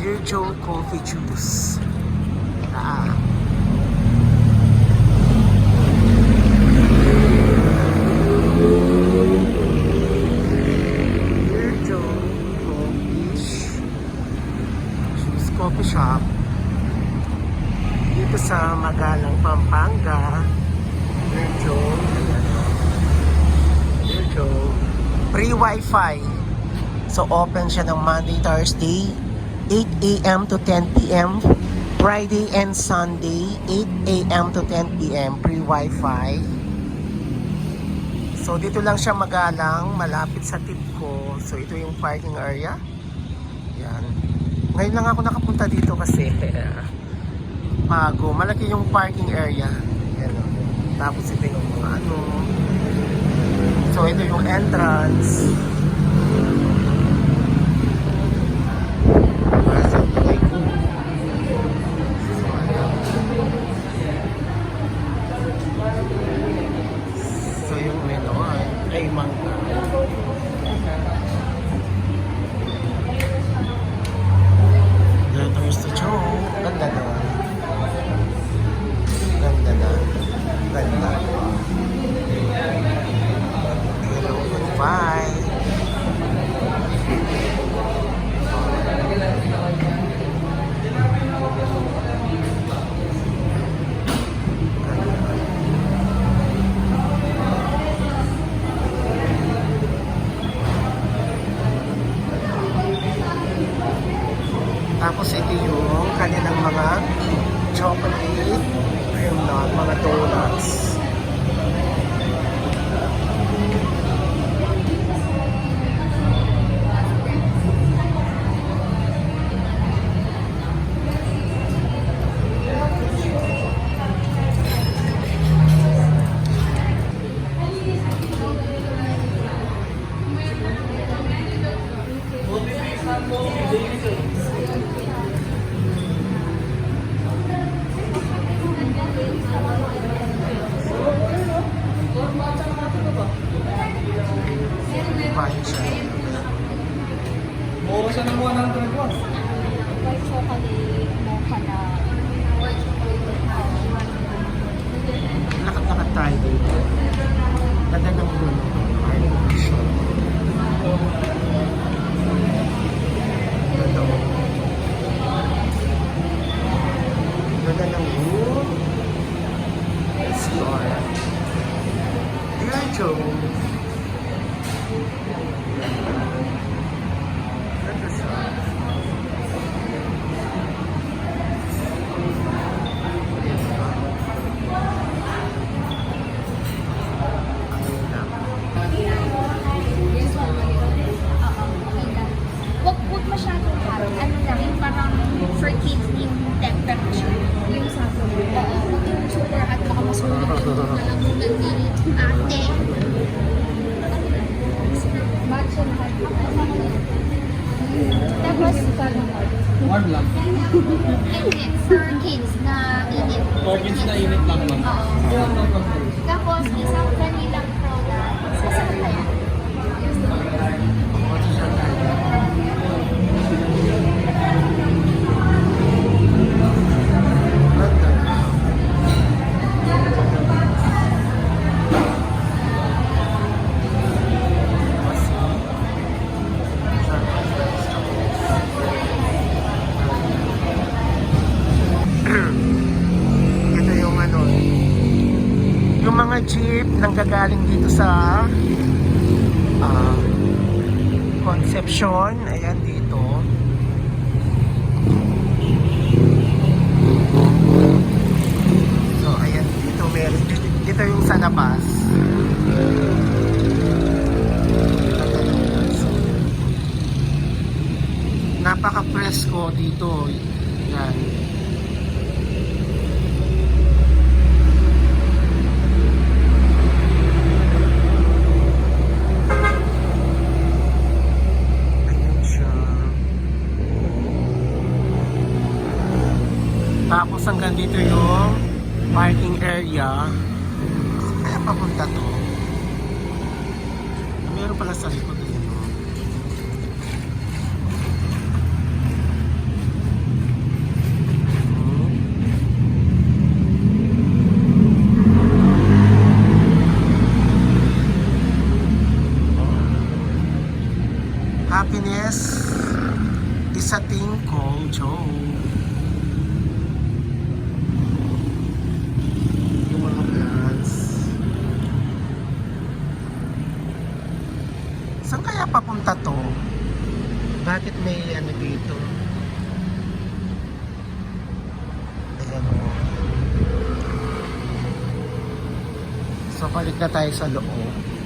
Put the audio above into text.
Virtual Coffee Juice. Ah. Virtual Coffee Shop. Dito sa Magalang, Pampanga. Virtual. Free Wi-Fi. So open siya ng Monday, Thursday, 8 a.m. to 10 p.m. Friday and Sunday, 8 a.m. to 10 p.m. Free Wi-Fi. So dito lang siya Magalang, malapit sa Tipco. So ito yung parking area. Yan. Ngayon lang ako nakapunta dito kasi bago. Malaki yung parking area. Yan. Tapos ito yung mga ano. So ito yung entrance. So yung menu ay mangga. There's the show. Ganda na. Ganda na. Ganda. Hello, goodbye. Tapos ito yung kanilang mga chocolate, ayun na, mga donuts. Bahay siya. Oo, siya ng 101. White chocolate, mocha na. Lakat-lakat tayo dito. Ganda ng dulo. Ay, siya. Ganda mo. Ganda ng dulo. Let's start. Dear Joe. Wag masyadong hot. Ano lang, yung parang for kids yung temperature. Yung sabi mo. Huwag yung super hot. Baka masulit yung lalamunan ni ate. Matcha na hot. Tapos, Warm lang. hindi, for kids na init. For kids na init lang man. Oo. Tapos, isang vanilla product. Sasama kaya? Ito yung ano, yung mga jeep nanggagaling dito sa Concepcion, ayan dito. So ayan dito meron dito yung sa labas. Napaka-presko dito. Yan. Tapos hanggang dito yung parking area. Kaya papunta to. Meron pala sa likod. Happiness is a thing called joy. Yung mga plants. Saan kaya papunta to? Bakit may ano dito? Ayan o. So balik na tayo sa loob.